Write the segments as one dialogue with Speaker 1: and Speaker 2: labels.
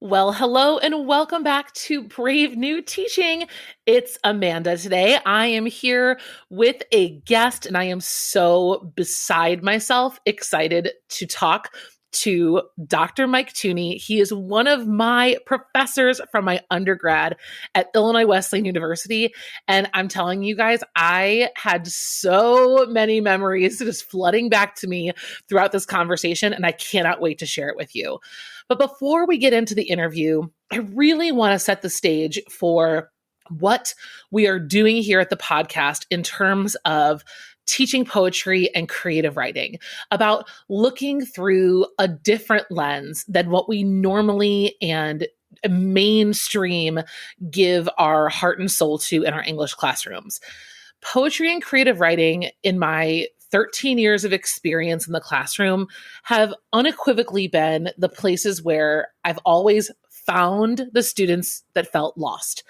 Speaker 1: Well, hello and welcome back to Brave New Teaching. It's Amanda today. I am here with a guest and I am so beside myself excited to talk to Dr. Mike Theune. He is one of my professors from my undergrad at Illinois Wesleyan University. And I'm telling you guys, I had so many memories just flooding back to me throughout this conversation, and I cannot wait to share it with you. But before we get into the interview, I really want to set the stage for what we are doing here at the podcast in terms of teaching poetry and creative writing, about looking through a different lens than what we normally and mainstream give our heart and soul to in our English classrooms. Poetry and creative writing, in my 13 years of experience in the classroom, have unequivocally been the places where I've always found the students that felt lost.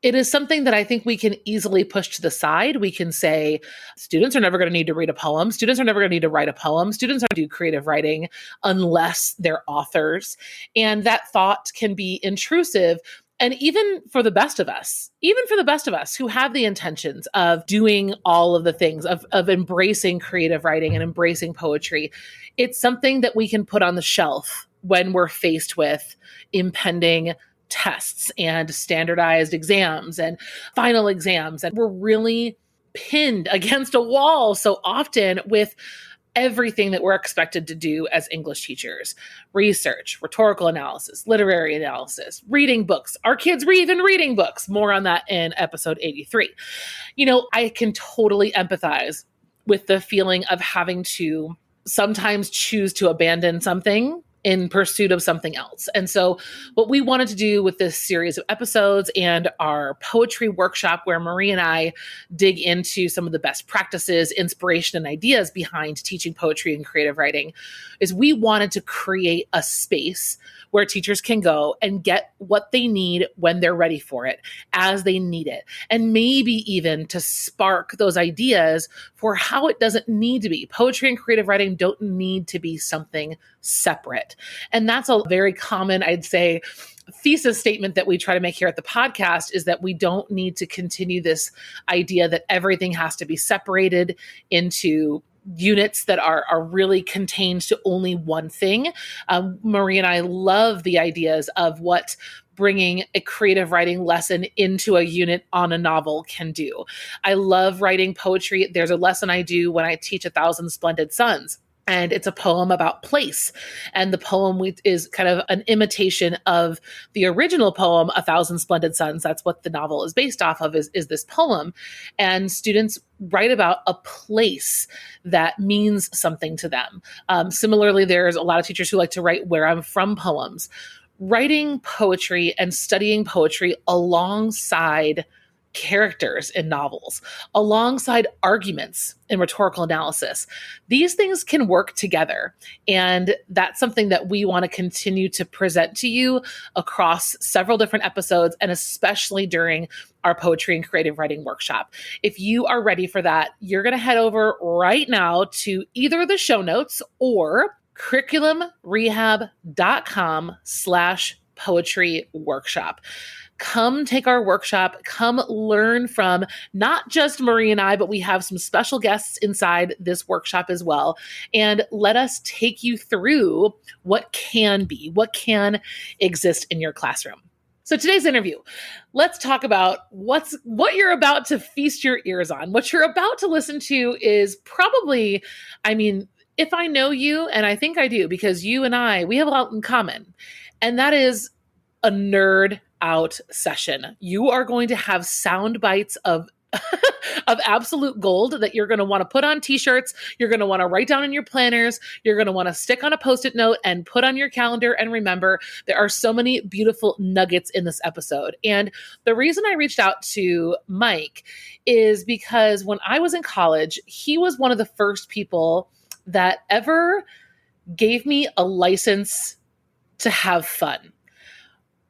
Speaker 1: It is something that I think we can easily push to the side. We can say, students are never going to need to read a poem. Students are never going to need to write a poem. Students aren't going to do creative writing unless they're authors. And that thought can be intrusive. And even for the best of us who have the intentions of doing all of the things, of embracing creative writing and embracing poetry, it's something that we can put on the shelf when we're faced with impending tests and standardized exams and final exams. And we're really pinned against a wall so often with everything that we're expected to do as English teachers: research, rhetorical analysis, literary analysis, reading books. Our kids even reading books. More on that in episode 83. I can totally empathize with the feeling of having to sometimes choose to abandon something in pursuit of something else. And so what we wanted to do with this series of episodes and our poetry workshop, where Marie and I dig into some of the best practices, inspiration, and ideas behind teaching poetry and creative writing, is we wanted to create a space where teachers can go and get what they need when they're ready for it, as they need it, and maybe even to spark those ideas for how it doesn't need to be. Poetry and creative writing don't need to be something separate. And that's a very common, I'd say, thesis statement that we try to make here at the podcast, is that we don't need to continue this idea that everything has to be separated into units that are really contained to only one thing. Marie and I love the ideas of what bringing a creative writing lesson into a unit on a novel can do. I love writing poetry. There's a lesson I do when I teach 1,000 Splendid Suns. And it's a poem about place. And the poem is kind of an imitation of the original poem, 1,000 Splendid Suns. That's what the novel is based off of, is this poem. And students write about a place that means something to them. Similarly, there's a lot of teachers who like to write where I'm from poems. Writing poetry and studying poetry alongside characters in novels, alongside arguments in rhetorical analysis. These things can work together. And that's something that we want to continue to present to you across several different episodes, and especially during our poetry and creative writing workshop. If you are ready for that, you're going to head over right now to either the show notes or curriculumrehab.com/poetry workshop. Come take our workshop. Come learn from not just Marie and I, but we have some special guests inside this workshop as well. And let us take you through what can be, what can exist in your classroom. So today's interview, let's talk about what you're about to feast your ears on. What you're about to listen to is probably, if I know you, and I think I do, because you and I, we have a lot in common, and that is a nerd out session. You are going to have sound bites of of absolute gold that you're going to want to put on t-shirts. You're going to want to write down in your planners. You're going to want to stick on a Post-it note and put on your calendar. And remember, there are so many beautiful nuggets in this episode. And the reason I reached out to Mike is because when I was in college, he was one of the first people that ever gave me a license to have fun.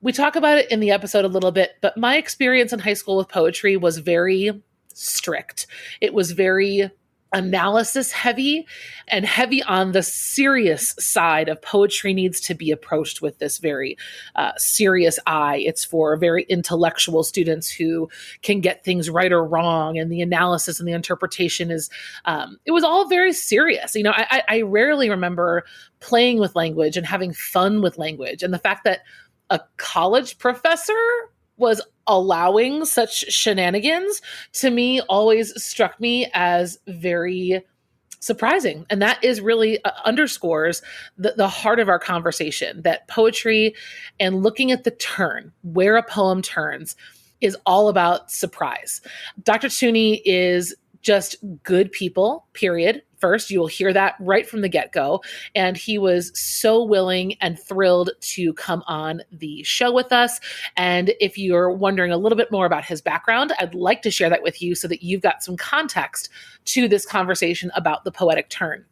Speaker 1: We talk about it in the episode a little bit, but my experience in high school with poetry was very strict. It was very analysis heavy and heavy on the serious side of poetry needs to be approached with this very serious eye. It's for very intellectual students who can get things right or wrong. And the analysis and the interpretation is, it was all very serious. I rarely remember playing with language and having fun with language. And the fact that a college professor was allowing such shenanigans, to me, always struck me as very surprising. And that is really underscores the heart of our conversation, that poetry and looking at the turn, where a poem turns, is all about surprise. Dr. Theune is just good people, period. First, you will hear that right from the get-go. And he was so willing and thrilled to come on the show with us. And if you're wondering a little bit more about his background, I'd like to share that with you so that you've got some context to this conversation about the poetic turn.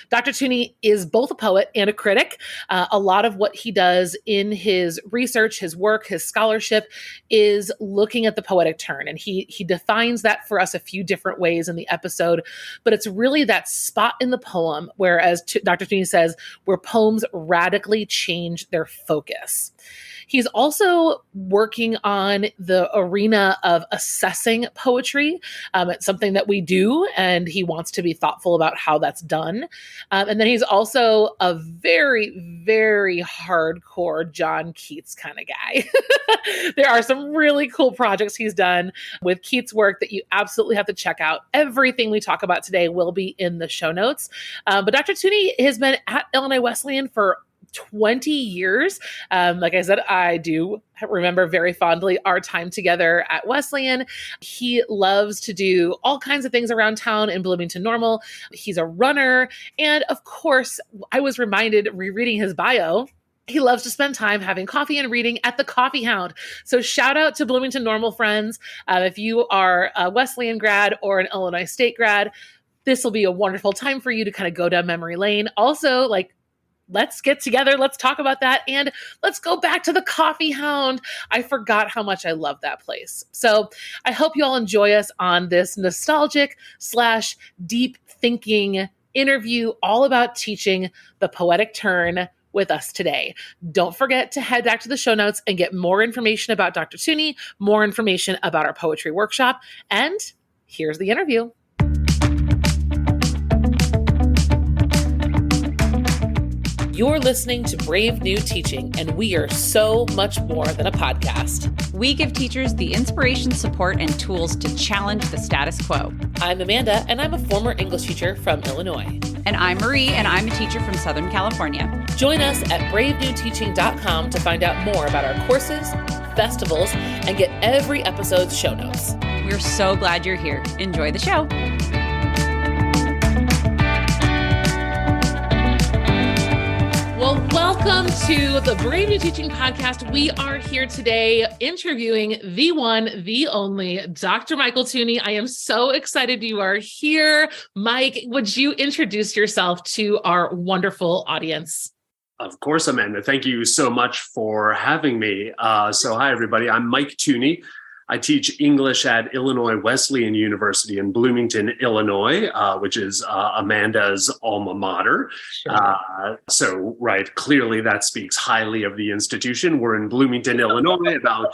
Speaker 1: Dr. Theune is both a poet and a critic. A lot of what he does in his research, his work, his scholarship is looking at the poetic turn. And he defines that for us a few different ways in the episode. But it's really that spot in the poem where, as Dr. Theune says, where poems radically change their focus. He's also working on the arena of assessing poetry. It's something that we do, and he wants to be thoughtful about how that's done. And then he's also a very, very hardcore John Keats kind of guy. There are some really cool projects he's done with Keats' work that you absolutely have to check out. Everything we talk about today will be in the show notes. But Dr. Theune has been at Illinois Wesleyan for 20 years. Like I said, I do remember very fondly our time together at Wesleyan. He loves to do all kinds of things around town in Bloomington Normal. He's a runner. And of course, I was reminded rereading his bio, he loves to spend time having coffee and reading at the Coffee Hound. So shout out to Bloomington Normal friends. If you are a Wesleyan grad or an Illinois State grad, this will be a wonderful time for you to kind of go down memory lane. Also, let's get together. Let's talk about that. And let's go back to the Coffee Hound. I forgot how much I love that place. So I hope you all enjoy us on this nostalgic / deep thinking interview all about teaching the poetic turn with us today. Don't forget to head back to the show notes and get more information about Dr. Theune, more information about our poetry workshop. And here's the interview. You're listening to Brave New Teaching, and we are so much more than a podcast.
Speaker 2: We give teachers the inspiration, support, and tools to challenge the status quo.
Speaker 1: I'm Amanda, and I'm a former English teacher from Illinois.
Speaker 2: And I'm Marie, and I'm a teacher from Southern California.
Speaker 1: Join us at bravenewteaching.com to find out more about our courses, festivals, and get every episode's show notes.
Speaker 2: We're so glad you're here. Enjoy the show.
Speaker 1: Well, welcome to the Brave New Teaching Podcast. We are here today interviewing the one, the only Dr. Michael Theune. I am so excited you are here. Mike, would you introduce yourself to our wonderful audience?
Speaker 3: Of course, Amanda. Thank you so much for having me. So hi, everybody. I'm Mike Theune. I teach English at Illinois Wesleyan University in Bloomington, Illinois, which is Amanda's alma mater. Sure. Clearly that speaks highly of the institution. We're in Bloomington, Illinois, about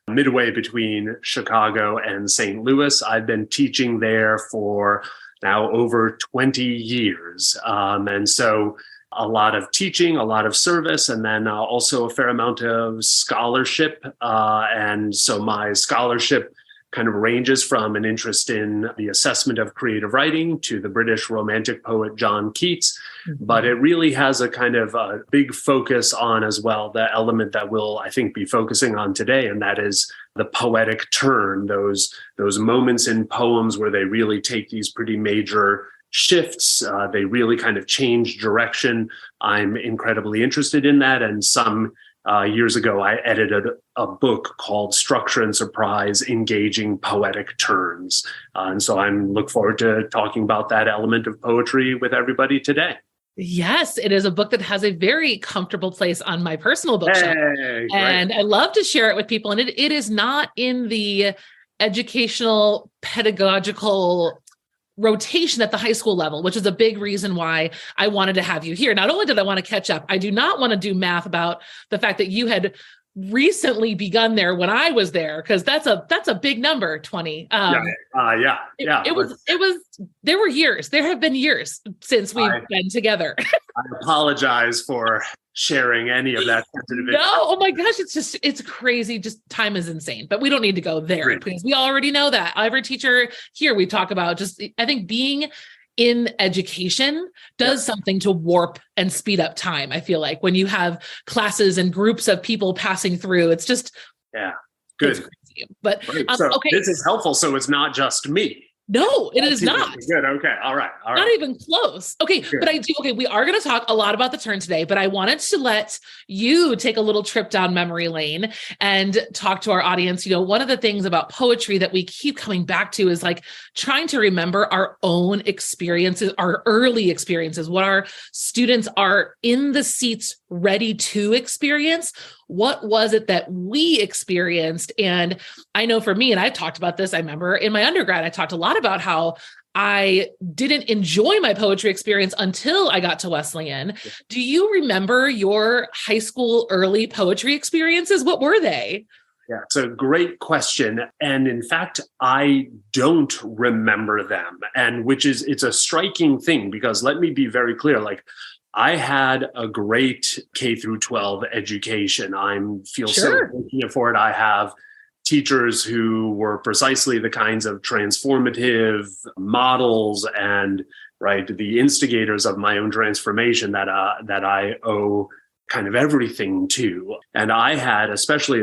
Speaker 3: midway between Chicago and St. Louis. I've been teaching there for now over 20 years. And so a lot of teaching, a lot of service, and then also a fair amount of scholarship. And so my scholarship kind of ranges from an interest in the assessment of creative writing to the British Romantic poet John Keats. Mm-hmm. But it really has a kind of a big focus on as well the element that we'll, I think, be focusing on today, and that is the poetic turn, those moments in poems where they really take these pretty major shifts. They really kind of change direction. I'm incredibly interested in that. And some years ago, I edited a book called Structure and Surprise, Engaging Poetic Turns. And so I'm look forward to talking about that element of poetry with everybody today.
Speaker 1: Yes, it is a book that has a very comfortable place on my personal bookshelf.
Speaker 3: Hey,
Speaker 1: and I love to share it with people. And it is not in the educational, pedagogical rotation at the high school level, which is a big reason why I wanted to have you here. Not only did I want to catch up, I do not want to do math about the fact that you had recently begun there when I was there, because that's a big number, 20. There were years. There have been years since we've been together.
Speaker 3: I apologize for sharing any of that.
Speaker 1: No, oh my gosh, it's crazy. Just time is insane, but we don't need to go there because we already know that. Every teacher here, we talk about I think being in education does something to warp and speed up time. I feel like when you have classes and groups of people passing through, it's just,
Speaker 3: good.
Speaker 1: It's crazy. But
Speaker 3: so this is helpful. So it's not just me.
Speaker 1: No, it is not.
Speaker 3: Good. Okay. All right.
Speaker 1: Not even close. Okay. Good. But we are going to talk a lot about the turn today, but I wanted to let you take a little trip down memory lane and talk to our audience. One of the things about poetry that we keep coming back to is like trying to remember our own experiences, our early experiences, what our students are in the seats ready to experience. What was it that we experienced? And I know for me, and I've talked about this, I remember in my undergrad, I talked a lot about how I didn't enjoy my poetry experience until I got to Wesleyan. Yeah. Do you remember your high school early poetry experiences? What were they?
Speaker 3: Yeah, it's a great question. And in fact, I don't remember them. And it's a striking thing because let me be very clear, I had a great K through 12 education. I feel so fortunate for it. I have teachers who were precisely the kinds of transformative models and the instigators of my own transformation that I owe kind of everything to. And I had, especially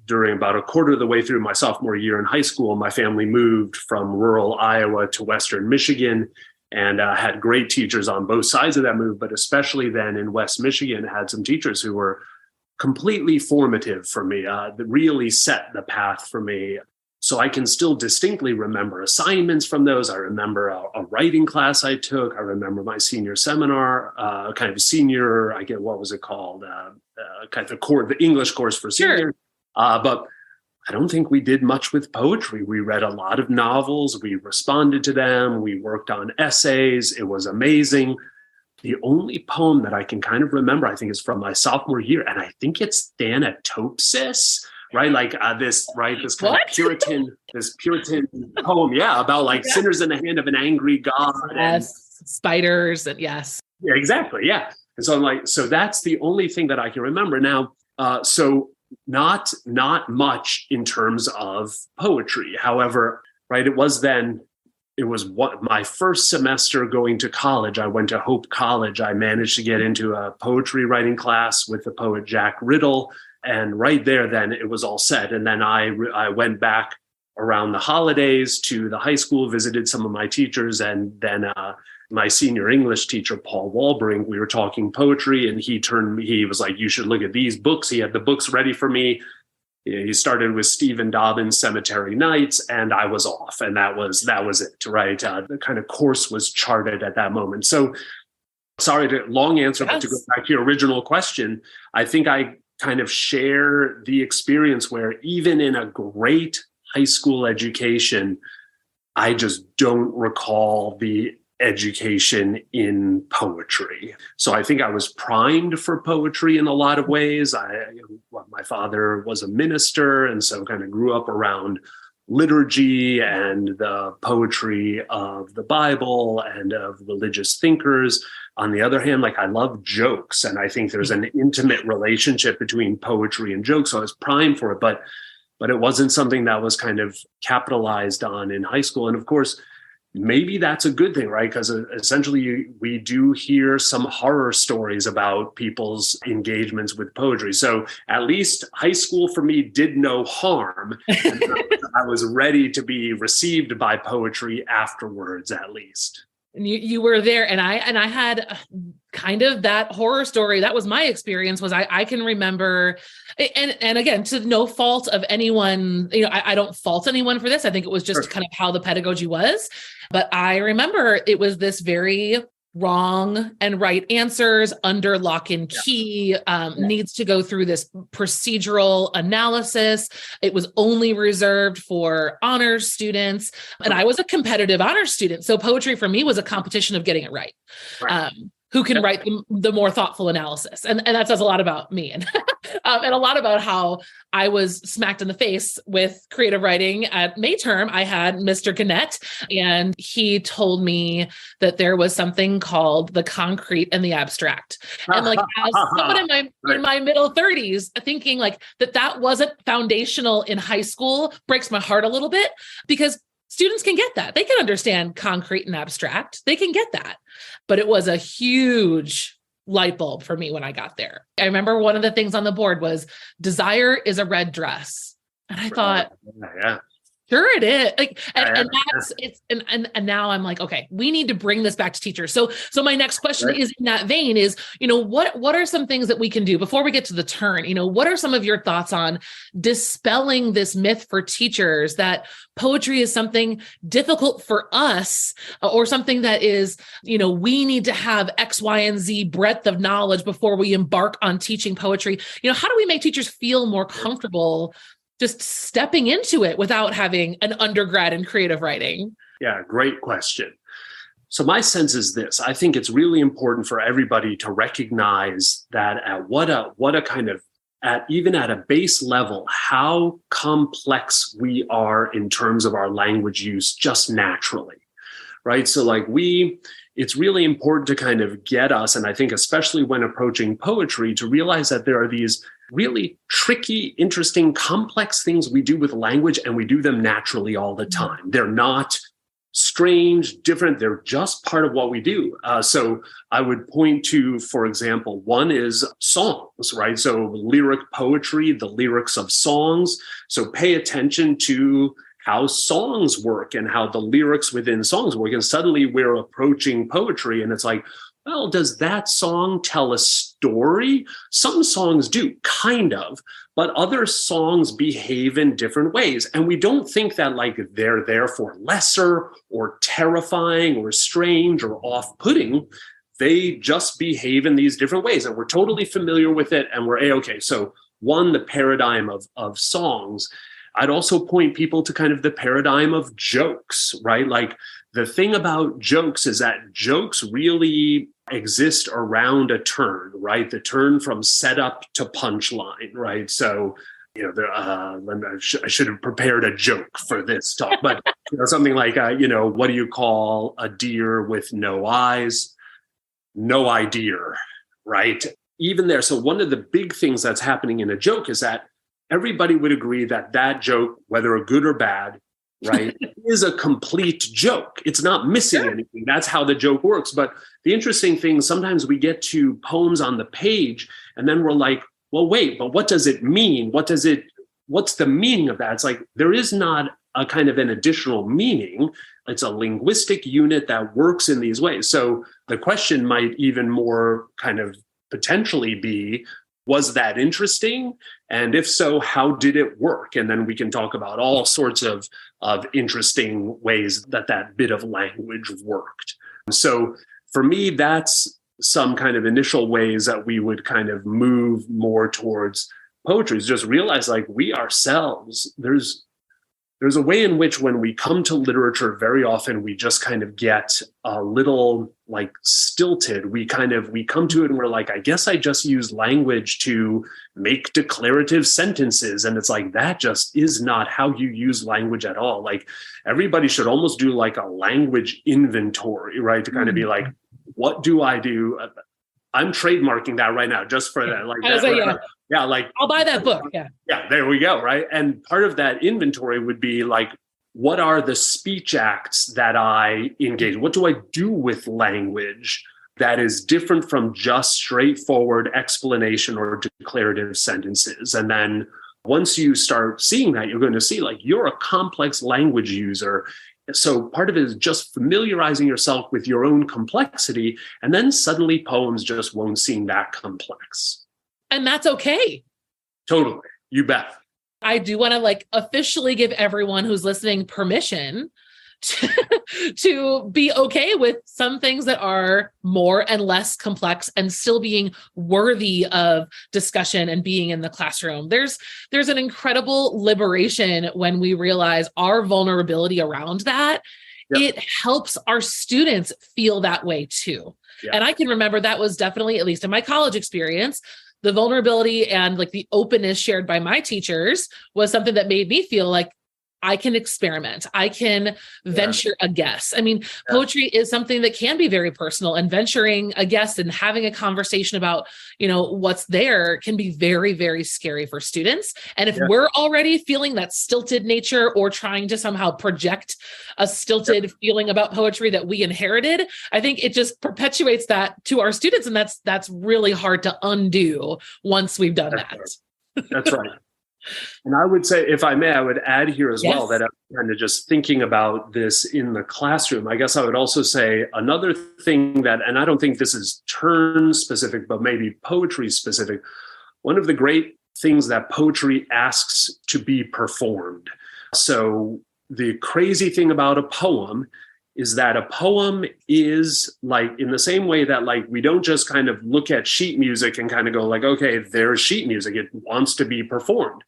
Speaker 3: during about a quarter of the way through my sophomore year in high school, my family moved from rural Iowa to Western Michigan. And had great teachers on both sides of that move, but especially then in West Michigan, had some teachers who were completely formative for me, that really set the path for me. So I can still distinctly remember assignments from those. I remember a writing class I took. I remember my senior seminar, kind of what was it called? Kind of the English course for seniors. But I don't think we did much with poetry. We read a lot of novels. We responded to them. We worked on essays. It was amazing. The only poem that I can kind of remember, I think, is from my sophomore year. And I think it's Thanatopsis, right? This kind of Puritan poem. Yeah. About sinners in the hand of an angry God.
Speaker 1: Yes. Spiders. And yes.
Speaker 3: Yeah, exactly. Yeah. And so I'm like, so that's the only thing that I can remember now. Not much in terms of poetry. However, it was my first semester going to college. I went to Hope College. I managed to get into a poetry writing class with the poet Jack Riddle. And right there, then it was all set. And then I went back around the holidays to the high school, visited some of my teachers, and then my senior English teacher, Paul Walbrink, we were talking poetry, and he was like, you should look at these books. He had the books ready for me. He started with Stephen Dobbins' Cemetery Nights, and I was off. And that was it, right? The kind of course was charted at that moment. So sorry, long answer, but to go back to your original question, I think I kind of share the experience where even in a great high school education, I just don't recall the education in poetry. So I think I was primed for poetry in a lot of ways. My father was a minister, and so kind of grew up around liturgy and the poetry of the Bible and of religious thinkers. On the other hand, I love jokes, and I think there's an intimate relationship between poetry and jokes. So I was primed for it, but it wasn't something that was kind of capitalized on in high school. And of course, maybe that's a good thing, right? Because essentially we do hear some horror stories about people's engagements with poetry. So at least high school for me did no harm. And I was ready to be received by poetry afterwards, at least.
Speaker 1: And you were there, and I had kind of that horror story. That was my experience. Was I can remember, and again, to no fault of anyone. I don't fault anyone for this. I think it was just kind of how the pedagogy was. But I remember it was this very wrong and right answers under lock and key, needs to go through this procedural analysis. It was only reserved for honors students. And I was a competitive honors student. So poetry for me was a competition of getting it right. Who can write the more thoughtful analysis. And that says a lot about me and a lot about how I was smacked in the face with creative writing. At May term, I had Mr. Gannett, and he told me that there was something called the concrete and the abstract. And like, as someone in my middle 30s, thinking like that wasn't foundational in high school breaks my heart a little bit, because students can get that. They can understand concrete and abstract. They can get that. But it was a huge light bulb for me when I got there. I remember one of the things on the board was desire is a red dress. And I thought, sure it is. Like, and that's it's and now I'm like, okay, we need to bring this back to teachers. So my next question is in that vein is, what are some things that we can do before we get to the turn? What are some of your thoughts on dispelling this myth for teachers that poetry is something difficult for us, or something that is, we need to have X, Y, and Z breadth of knowledge before we embark on teaching poetry? How do we make teachers feel more comfortable just stepping into it without having an undergrad in creative writing?
Speaker 3: Yeah, great question. So my sense is this: I think it's really important for everybody to recognize that even at a base level, how complex we are in terms of our language use just naturally, right? So it's really important to kind of get us, and I think especially when approaching poetry, to realize that there are these really tricky, interesting, complex things we do with language, and we do them naturally all the time. They're not strange, different. They're just part of what we do. So I would point to, for example, one is songs, right? So lyric poetry, the lyrics of songs. So pay attention to how songs work and how the lyrics within songs work. And suddenly we're approaching poetry, and it's like, well, does that song tell a story? Some songs do, kind of, but other songs behave in different ways. And we don't think that they're therefore lesser or terrifying or strange or off-putting. They just behave in these different ways, and we're totally familiar with it, and we're A-okay. So one, the paradigm of songs. I'd also point people to kind of the paradigm of jokes, right? Like, the thing about jokes is that jokes really exist around a turn, right? The turn from setup to punchline, right? So, I should have prepared a joke for this talk, but something like, what do you call a deer with no eyes? No idea, right? Even there. So one of the big things that's happening in a joke is that everybody would agree that joke, whether good or bad, right, is a complete joke. It's not missing anything. That's how the joke works. But the interesting thing, sometimes we get to poems on the page, and then we're like, well, wait, but what does it mean? What's the meaning of that? It's like, there is not a kind of an additional meaning. It's a linguistic unit that works in these ways. So the question might even more kind of potentially be, was that interesting? And if so, how did it work? And then we can talk about all sorts of interesting ways that bit of language worked. So for me, that's some kind of initial ways that we would kind of move more towards poetry, is just realize we ourselves, there's a way in which when we come to literature, very often we just kind of get a little stilted. We come to it and we're like, I guess I just use language to make declarative sentences. And it's like, that just is not how you use language at all. Everybody should almost do a language inventory, right? To kind of be like, what do I do? I'm trademarking that right now, just for that.
Speaker 1: I'll buy that book. Yeah,
Speaker 3: there we go. Right. And part of that inventory would be what are the speech acts that I engage? What do I do with language that is different from just straightforward explanation or declarative sentences? And then once you start seeing that, you're going to see you're a complex language user. So part of it is just familiarizing yourself with your own complexity, and then suddenly poems just won't seem that complex.
Speaker 1: And that's okay.
Speaker 3: Totally. You bet.
Speaker 1: I do want to officially give everyone who's listening permission to be okay with some things that are more and less complex and still being worthy of discussion and being in the classroom. There's an incredible liberation when we realize our vulnerability around that. Yep. It helps our students feel that way too. Yep. And I can remember that was definitely, at least in my college experience, the vulnerability and like the openness shared by my teachers was something that made me feel like I can experiment. I can venture a guess. I mean, poetry is something that can be very personal, and venturing a guess and having a conversation about, what's there can be very, very scary for students. And if we're already feeling that stilted nature or trying to somehow project a stilted feeling about poetry that we inherited, I think it just perpetuates that to our students. And that's really hard to undo once we've done that.
Speaker 3: Right. That's right. And I would say, if I may, I would add here as well that I'm kind of just thinking about this in the classroom. I guess I would also say another thing that, and I don't think this is turn specific, but maybe poetry specific. One of the great things that poetry asks to be performed. So the crazy thing about a poem is that a poem is like, in the same way that like we don't just kind of look at sheet music and kind of go like, okay, there's sheet music, it wants to be performed.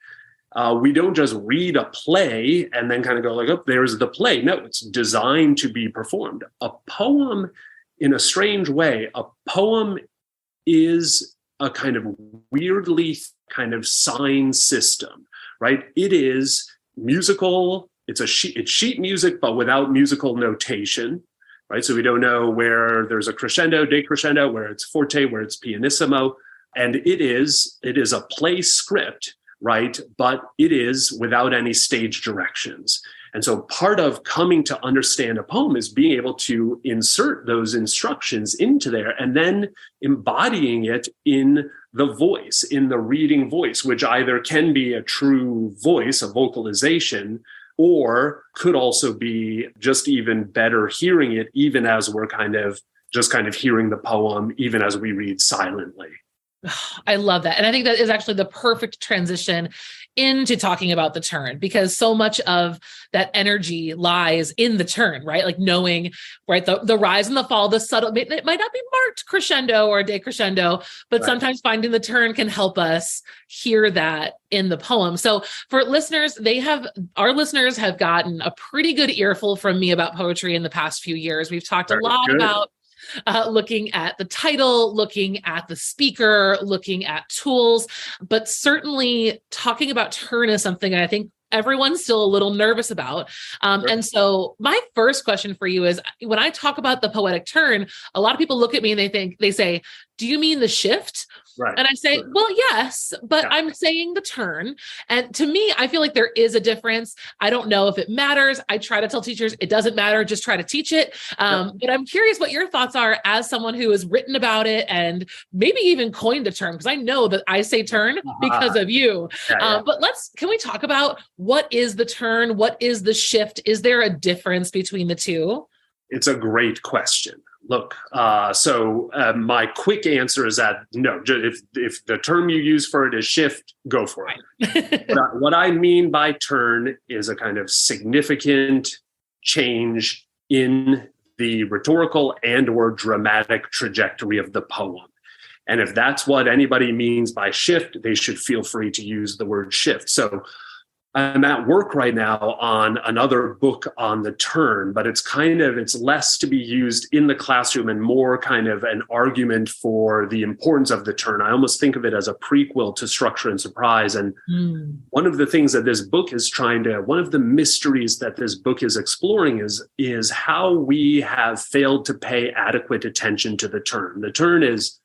Speaker 3: We don't just read a play and then kind of go like, oh, there's the play. No, it's designed to be performed. A poem, in a strange way, a poem is a kind of weirdly kind of sign system, right? It is musical. It's sheet music, but without musical notation, right? So we don't know where there's a crescendo, decrescendo, where it's forte, where it's pianissimo. And it is a play script, right? But it is without any stage directions. And so part of coming to understand a poem is being able to insert those instructions into there and then embodying it in the voice, in the reading voice, which either can be a true voice, a vocalization, or could also be just even better hearing it, even as we're kind of hearing the poem, even as we read silently.
Speaker 1: I love that. And I think that is actually the perfect transition into talking about the turn, because so much of that energy lies in the turn, right? Like knowing, right, the rise and the fall, the subtle, it might not be marked crescendo or decrescendo, but sometimes finding the turn can help us hear that in the poem. So for listeners, our listeners have gotten a pretty good earful from me about poetry in the past few years. We've talked a lot about looking at the title, looking at the speaker, looking at tools, but certainly talking about turn is something I think everyone's still a little nervous about. And so my first question for you is, when I talk about the poetic turn, a lot of people look at me and they say, do you mean the shift?
Speaker 3: Right.
Speaker 1: And I say, well, yes, but I'm saying the turn. And to me, I feel like there is a difference. I don't know if it matters. I try to tell teachers it doesn't matter. Just try to teach it. But I'm curious what your thoughts are as someone who has written about it and maybe even coined a term, because I know that I say turn because of you. But can we talk about what is the turn? What is the shift? Is there a difference between the two?
Speaker 3: It's a great question. Look, so my quick answer is that no, if the term you use for it is shift, go for it. What I mean by turn is a kind of significant change in the rhetorical and or dramatic trajectory of the poem. And if that's what anybody means by shift, they should feel free to use the word shift. So I'm at work right now on another book on the turn, but it's less to be used in the classroom and more kind of an argument for the importance of the turn. I almost think of it as a prequel to Structure and Surprise. And one of the things that this book is one of the mysteries that this book is exploring is how we have failed to pay adequate attention to the turn. The turn is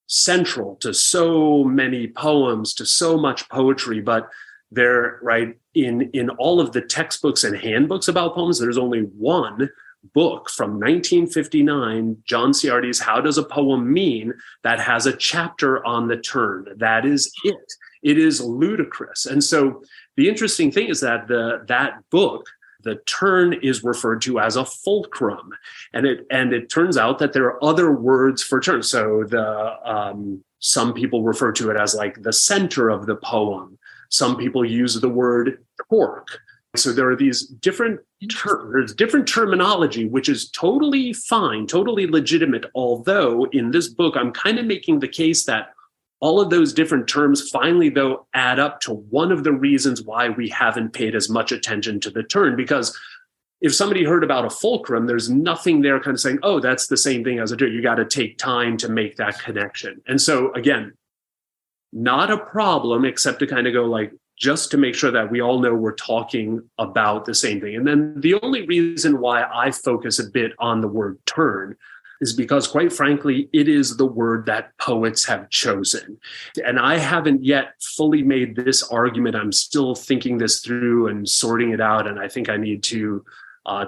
Speaker 3: central to so many poems, to so much poetry, but there, right, in all of the textbooks and handbooks about poems, there's only one book from 1959, John Ciardi's How Does a Poem Mean, that has a chapter on the turn. That is it. It is ludicrous. And so the interesting thing is that that book, the turn, is referred to as a fulcrum. And it turns out that there are other words for turn. So some people refer to it as like the center of the poem. Some people use the word torque. So there are these different there's different terminology, which is totally fine, totally legitimate. Although in this book, I'm kind of making the case that all of those different terms finally, though, add up to one of the reasons why we haven't paid as much attention to the turn. Because if somebody heard about a fulcrum, there's nothing there kind of saying, oh, that's the same thing as a turn. You got to take time to make that connection. And so again, not a problem, except to kind of go like, just to make sure that we all know we're talking about the same thing. And then the only reason why I focus a bit on the word turn is because, quite frankly, it is the word that poets have chosen. And I haven't yet fully made this argument. I'm still thinking this through and sorting it out. And I think I need to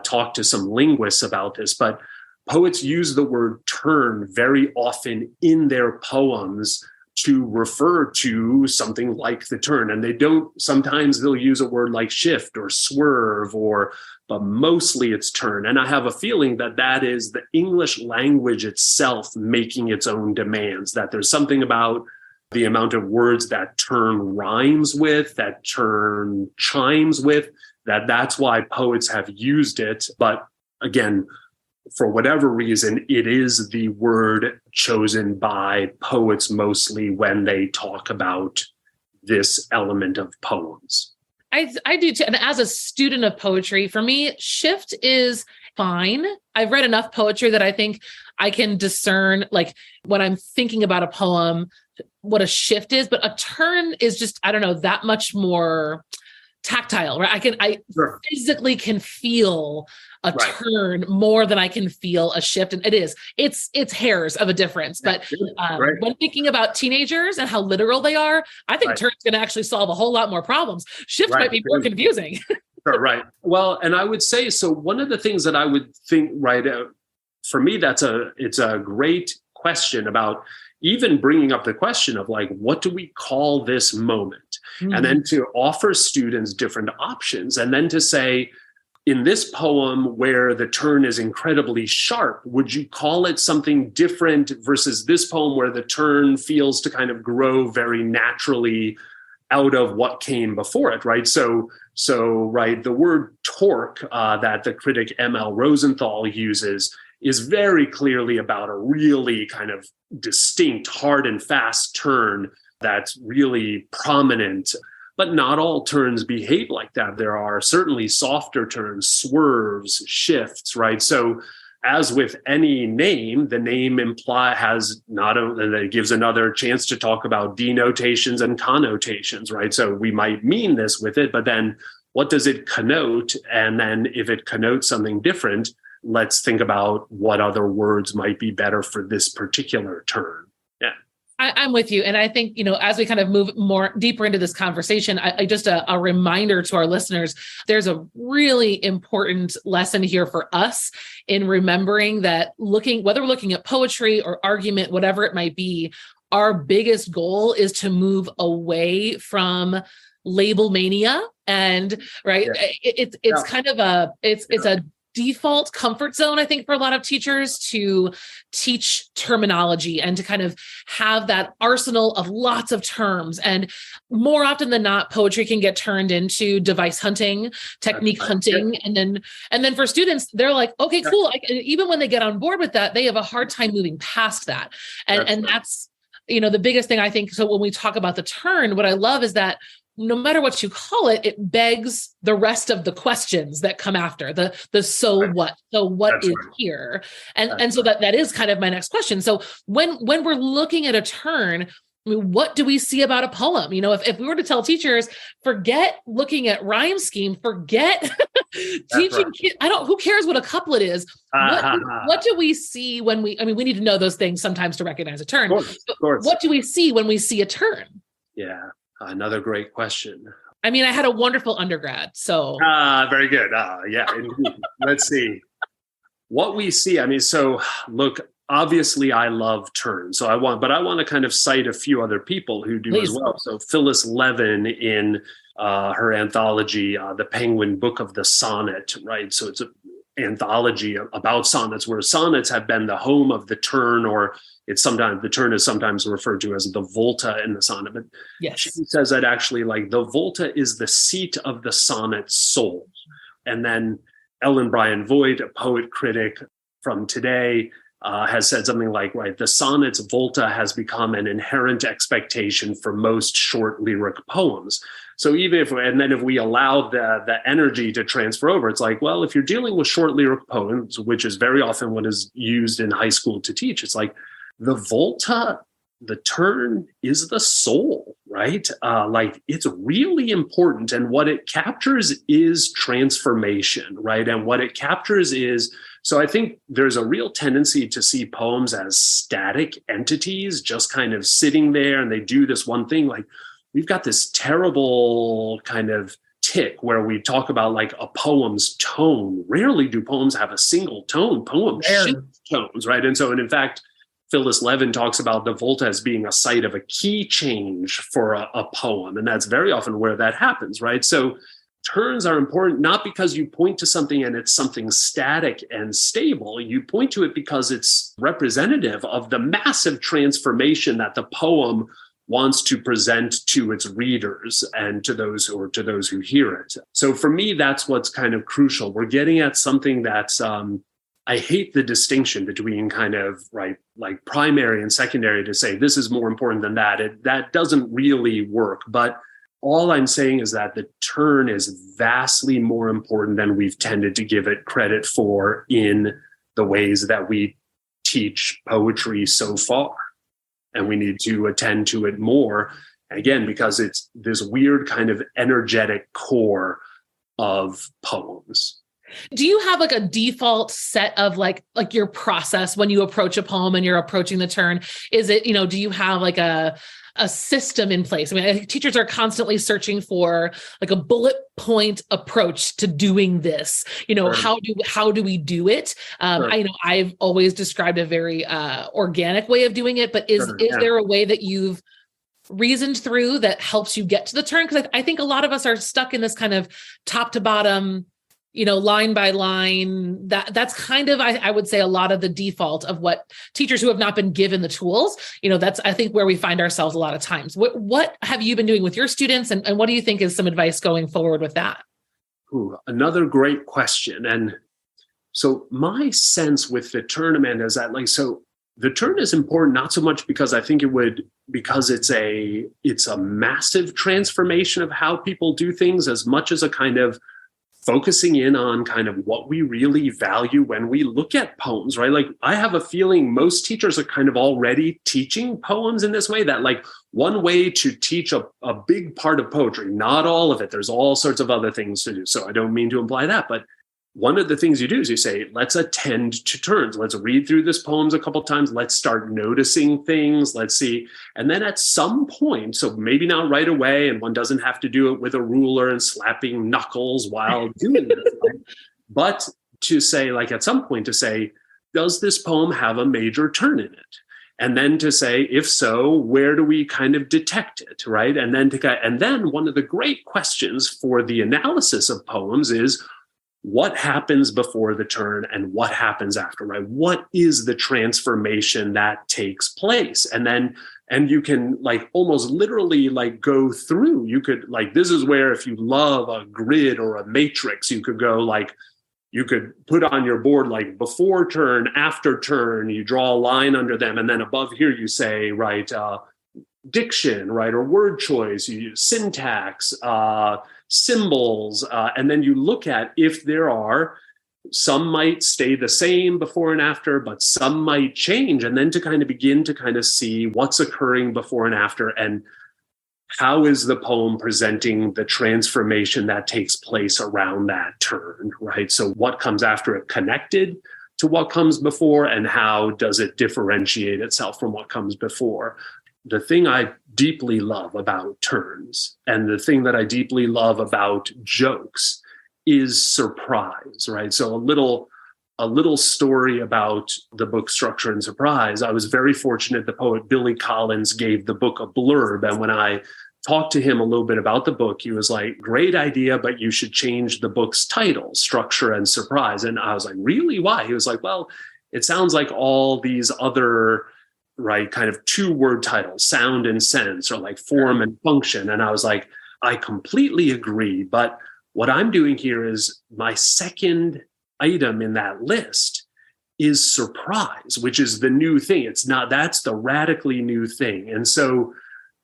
Speaker 3: talk to some linguists about this. But poets use the word turn very often in their poems to refer to something like the turn. And they don't, sometimes they'll use a word like shift or swerve, but mostly it's turn. And I have a feeling that that is the English language itself making its own demands, that there's something about the amount of words that turn rhymes with, that turn chimes with, that's why poets have used it. But again, for whatever reason, it is the word chosen by poets mostly when they talk about this element of poems.
Speaker 1: I do too. And as a student of poetry, for me, shift is fine. I've read enough poetry that I think I can discern, like when I'm thinking about a poem, what a shift is. But a turn is just, I don't know, that much more tactile, right? I
Speaker 3: Sure.
Speaker 1: physically can feel a turn more than I can feel a shift. And it's hairs of a difference. But when thinking about teenagers and how literal they are, I think turn's going to actually solve a whole lot more problems. Shift might be more confusing.
Speaker 3: Sure, right. Well, and I would say, so one of the things that I would think, for me, it's a great question about even bringing up the question of like, what do we call this moment? Mm-hmm. And then to offer students different options, and then to say, in this poem where the turn is incredibly sharp, would you call it something different versus this poem where the turn feels to kind of grow very naturally out of what came before it, right? So the word torque that the critic M.L. Rosenthal uses is very clearly about a really kind of distinct, hard and fast turn that's really prominent. But not all turns behave like that. There are certainly softer turns, swerves, shifts, right? So as with any name, the name has not only, that gives another chance to talk about denotations and connotations, right? So we might mean this with it, but then what does it connote? And then if it connotes something different, let's think about what other words might be better for this particular turn. Yeah.
Speaker 1: I'm with you. And I think, as we kind of move more deeper into this conversation, I just a reminder to our listeners, there's a really important lesson here for us in remembering that whether we're looking at poetry or argument, whatever it might be, our biggest goal is to move away from label mania. And it's kind of it's a default comfort zone, I think, for a lot of teachers to teach terminology and to kind of have that arsenal of lots of terms. And more often than not, poetry can get turned into device hunting, technique hunting. And then for students, they're like, okay, cool. Even when they get on board with that, they have a hard time moving past that. And that's, the biggest thing I think. So when we talk about the turn, what I love is that no matter what you call it, it begs the rest of the questions that come after the so what. So what is here? And so that is kind of my next question. So when we're looking at a turn, what do we see about a poem? If we were to tell teachers, forget looking at rhyme scheme, forget teaching kids, who cares what a couplet is? What do we see when we need to know those things sometimes to recognize a turn. Of course. What do we see when we see a turn?
Speaker 3: Yeah. Another great question.
Speaker 1: I had a wonderful undergrad, so.
Speaker 3: Very good. Yeah, indeed. Let's see. What we see, so look, obviously I love turns. So I want to kind of cite a few other people who do as well. So Phyllis Levin in her anthology, The Penguin Book of the Sonnet, right? So it's anthology about sonnets, where sonnets have been the home of the turn, or the turn is sometimes referred to as the volta in the sonnet. But
Speaker 1: Yes.
Speaker 3: she says that actually, like, the volta is the seat of the sonnet soul. And then Ellen Bryan Voigt, a poet critic from today, has said something like, right, the sonnet's volta has become an inherent expectation for most short lyric poems. So if we allow the energy to transfer over, it's like, well, if you're dealing with short lyric poems, which is very often what is used in high school to teach, it's like the volta, the turn is the soul, right? Like, it's really important. And what it captures is transformation, right? And what it captures is, so I think there's a real tendency to see poems as static entities, just kind of sitting there, and they do this one thing. Like, we've got this terrible kind of tick where we talk about like a poem's tone. Rarely do poems have a single tone. Poems shift tones, right? And in fact, Phyllis Levin talks about the volta as being a site of a key change for a poem. And that's very often where that happens, right? So turns are important, not because you point to something and it's something static and stable. You point to it because it's representative of the massive transformation that the poem wants to present to its readers and to those who hear it. So for me, that's what's kind of crucial. We're getting at something that's, I hate the distinction between kind of, right, like primary and secondary, to say this is more important than that. That doesn't really work. But all I'm saying is that the turn is vastly more important than we've tended to give it credit for in the ways that we teach poetry so far. And we need to attend to it more, again, because it's this weird kind of energetic core of poems.
Speaker 1: Do you have like a default set of like your process when you approach a poem and you're approaching the turn? Is it, do you have like a system in place? I mean, I think teachers are constantly searching for like a bullet point approach to doing this.
Speaker 3: Sure.
Speaker 1: How do we do it?
Speaker 3: Sure.
Speaker 1: I've always described a very organic way of doing it, but is there a way that you've reasoned through that helps you get to the turn? Because I think a lot of us are stuck in this kind of top to bottom, line by line. That's kind of, I would say, a lot of the default of what teachers who have not been given the tools, that's, I think, where we find ourselves a lot of times. What have you been doing with your students? And what do you think is some advice going forward with that?
Speaker 3: Ooh, another great question. And so my sense with the turn, Amanda, is that the turn is important, not so much because I think because it's a massive transformation of how people do things, as much as a kind of focusing in on kind of what we really value when we look at poems, right? Like, I have a feeling most teachers are kind of already teaching poems in this way, that like one way to teach a big part of poetry, not all of it, there's all sorts of other things to do. So I don't mean to imply that, but one of the things you do is you say, let's attend to turns. Let's read through this poems a couple of times. Let's start noticing things. Let's see. And then at some point, so maybe not right away, and one doesn't have to do it with a ruler and slapping knuckles while doing it, right? But to say, like, at some point to say, does this poem have a major turn in it? And then to say, if so, where do we kind of detect it, right? And then one of the great questions for the analysis of poems is, what happens before the turn and what happens after, right? What is the transformation that takes place? And you can like almost literally like go through, you could like, this is where, if you love a grid or a matrix, you could go like, you could put on your board like before turn, after turn, you draw a line under them. And then above here you say, right, diction, right, or word choice, you use syntax, symbols, and then you look at if there are, some might stay the same before and after, but some might change, and then to kind of begin to kind of see what's occurring before and after, and how is the poem presenting the transformation that takes place around that turn, right? So what comes after it connected to what comes before, and how does it differentiate itself from what comes before? The thing I deeply love about turns, and the thing that I deeply love about jokes, is surprise, right? So a little story about the book structure and surprise. I was very fortunate. The poet Billy Collins gave the book a blurb, and when I talked to him a little bit about the book, he was like, great idea, but you should change the book's title, Structure and Surprise. And I was like, really? Why? He was like, well, it sounds like all these other, right, kind of 2-word titles, sound and sense, or like form and function. And I was like, I completely agree. But what I'm doing here is my second item in that list is surprise, which is the new thing. It's not, that's the radically new thing. And so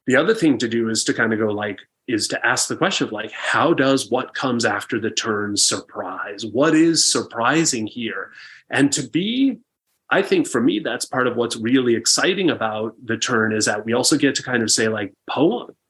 Speaker 3: the other thing to do is to kind of go like, is to ask the question of like, how does what comes after the turn surprise? What is surprising here? And to be, I think for me, that's part of what's really exciting about the turn, is that we also get to kind of say like,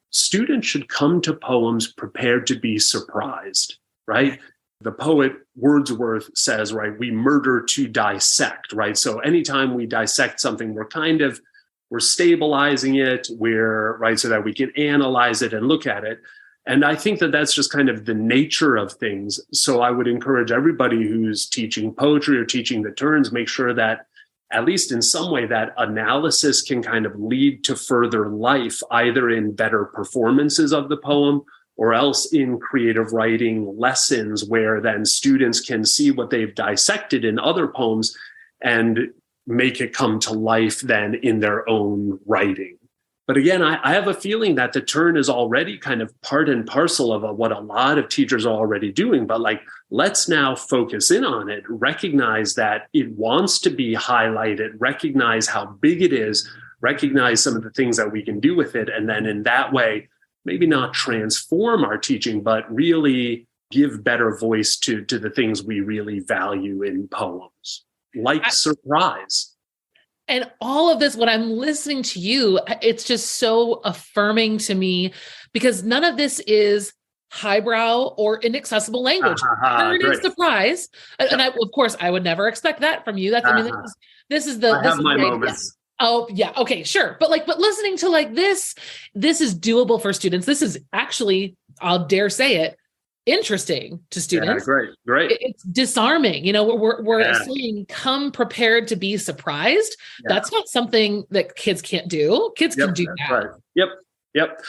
Speaker 3: students should come to poems prepared to be surprised, right? The poet Wordsworth says, right, we murder to dissect, right? So anytime we dissect something, we're stabilizing it, right, so that we can analyze it and look at it. And I think that that's just kind of the nature of things. So I would encourage everybody who's teaching poetry or teaching the turns, make sure that at least in some way that analysis can kind of lead to further life, either in better performances of the poem or else in creative writing lessons, where then students can see what they've dissected in other poems and make it come to life then in their own writing. But again, I have a feeling that the turn is already kind of part and parcel of what a lot of teachers are already doing. But like, let's now focus in on it, recognize that it wants to be highlighted, recognize how big it is, recognize some of the things that we can do with it. And then in that way, maybe not transform our teaching, but really give better voice to the things we really value in poems, like surprise.
Speaker 1: And all of this, when I'm listening to you, it's just so affirming to me, because none of this is highbrow or inaccessible language. Turn and surprise. And of course, I would never expect that from you. That's, I mean, this is the,
Speaker 3: I have my moments.
Speaker 1: Oh yeah. Okay, sure. But listening to like this is doable for students. This is actually, I'll dare say it, interesting to students.
Speaker 3: Yeah, great.
Speaker 1: It's disarming. You know, we're saying come prepared to be surprised. Yeah. That's not something that kids can't do. Kids can do that.
Speaker 3: Right. Yep.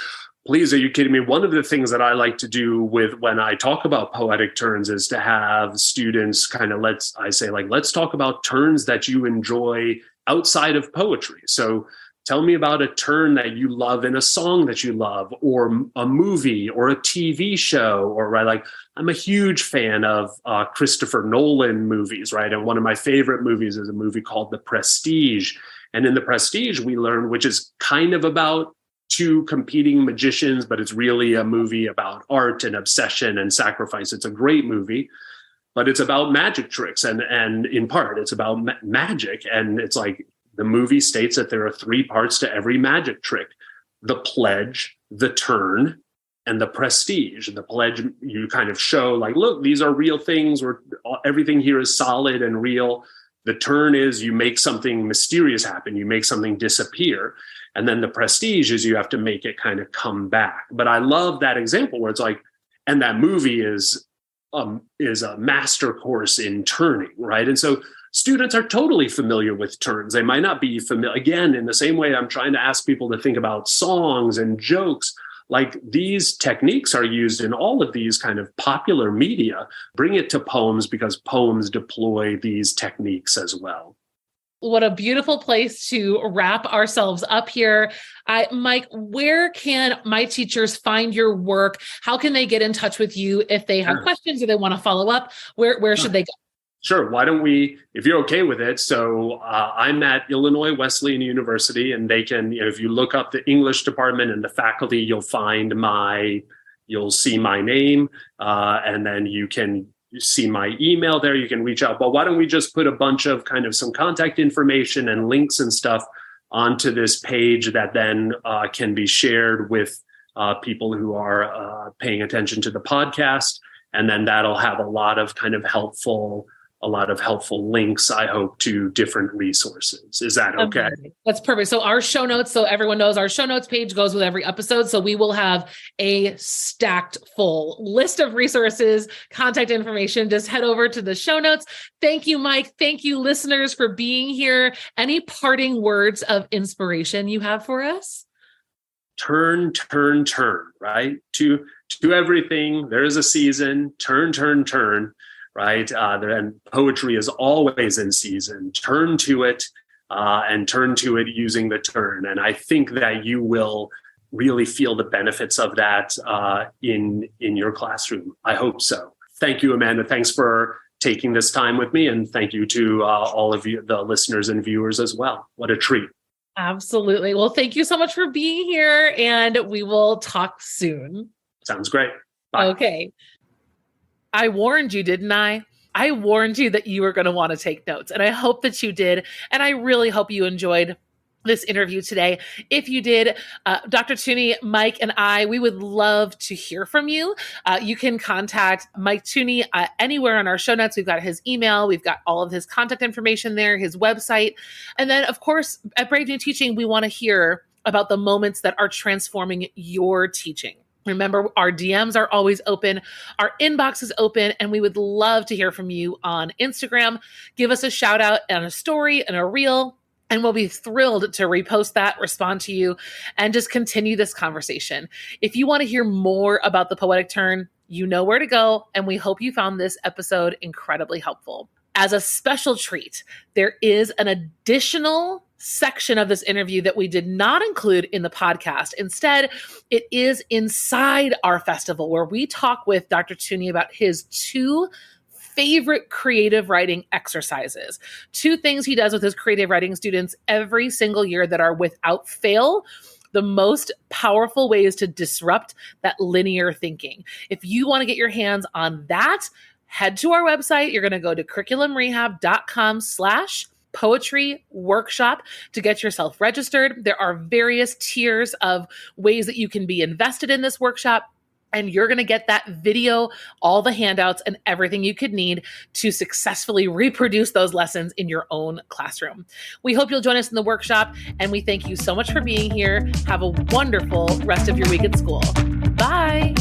Speaker 3: Please, are you kidding me? One of the things that I like to do when I talk about poetic turns is to have students kind of let's talk about turns that you enjoy outside of poetry. So tell me about a turn that you love in a song that you love, or a movie or a TV show, or right, like I'm a huge fan of Christopher Nolan movies, right? And one of my favorite movies is a movie called The Prestige. And in The Prestige, we learn, which is kind of about two competing magicians, but it's really a movie about art and obsession and sacrifice. It's a great movie, but it's about magic tricks. And in part, it's about magic. And it's like, the movie states that there are 3 parts to every magic trick: the pledge, the turn, and the prestige. The pledge, you kind of show like, look, these are real things, where everything here is solid and real. The turn is you make something mysterious happen, you make something disappear. And then the prestige is you have to make it kind of come back. But I love that example where it's like, and that movie is a master course in turning, right? And so students are totally familiar with turns. They might not be familiar. Again, in the same way I'm trying to ask people to think about songs and jokes, like these techniques are used in all of these kind of popular media. Bring it to poems, because poems deploy these techniques as well.
Speaker 1: What a beautiful place to wrap ourselves up here. Mike, where can my teachers find your work? How can they get in touch with you if they have questions or they want to follow up? Where should they go?
Speaker 3: Sure. Why don't we, if you're okay with it. So I'm at Illinois Wesleyan University, and they can, if you look up the English department and the faculty, you'll see my name, and then you can see my email there. You can reach out. But why don't we just put a bunch of kind of some contact information and links and stuff onto this page that then can be shared with people who are paying attention to the podcast. And then that'll have a lot of helpful links, I hope, to different resources. Is that okay?
Speaker 1: That's perfect. So our show notes, so everyone knows, our show notes page goes with every episode. So we will have a stacked full list of resources, contact information. Just head over to the show notes. Thank you, Mike. Thank you, listeners, for being here. Any parting words of inspiration you have for us?
Speaker 3: turn, turn, turn, right? To everything, there is a season, turn, turn, turn, right? And poetry is always in season. Turn to it and turn to it using the turn. And I think that you will really feel the benefits of that in your classroom. I hope so. Thank you, Amanda. Thanks for taking this time with me. And thank you to all of you, the listeners and viewers as well. What a treat.
Speaker 1: Absolutely. Well, thank you so much for being here, and we will talk soon.
Speaker 3: Sounds great. Bye.
Speaker 1: Okay. I warned you, didn't I? I warned you that you were going to want to take notes, and I hope that you did. And I really hope you enjoyed this interview today. If you did, Dr. Theune, Mike, and I, we would love to hear from you. You can contact Mike Theune anywhere on our show notes. We've got his email. We've got all of his contact information there, his website. And then, of course, at Brave New Teaching, we want to hear about the moments that are transforming your teaching. Remember, our DMs are always open. Our inbox is open, and we would love to hear from you on Instagram. Give us a shout out and a story and a reel, and we'll be thrilled to repost that, respond to you, and just continue this conversation. If you want to hear more about the Poetic Turn, you know where to go, and we hope you found this episode incredibly helpful. As a special treat, there is an additional section of this interview that we did not include in the podcast. Instead, it is inside our festival, where we talk with Dr. Theune about his 2 favorite creative writing exercises. 2 things he does with his creative writing students every single year that are, without fail, the most powerful ways to disrupt that linear thinking. If you want to get your hands on that, head to our website. You're going to go to curriculumrehab.com/poetry workshop to get yourself registered. There are various tiers of ways that you can be invested in this workshop. And you're going to get that video, all the handouts, and everything you could need to successfully reproduce those lessons in your own classroom. We hope you'll join us in the workshop, and we thank you so much for being here. Have a wonderful rest of your week at school. Bye.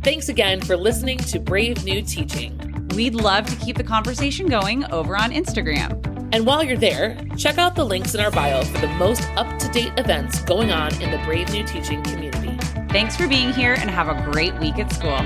Speaker 1: Thanks again for listening to Brave New Teaching.
Speaker 2: We'd love to keep the conversation going over on Instagram.
Speaker 1: And while you're there, check out the links in our bio for the most up-to-date events going on in the Brave New Teaching community.
Speaker 2: Thanks for being here, and have a great week at school.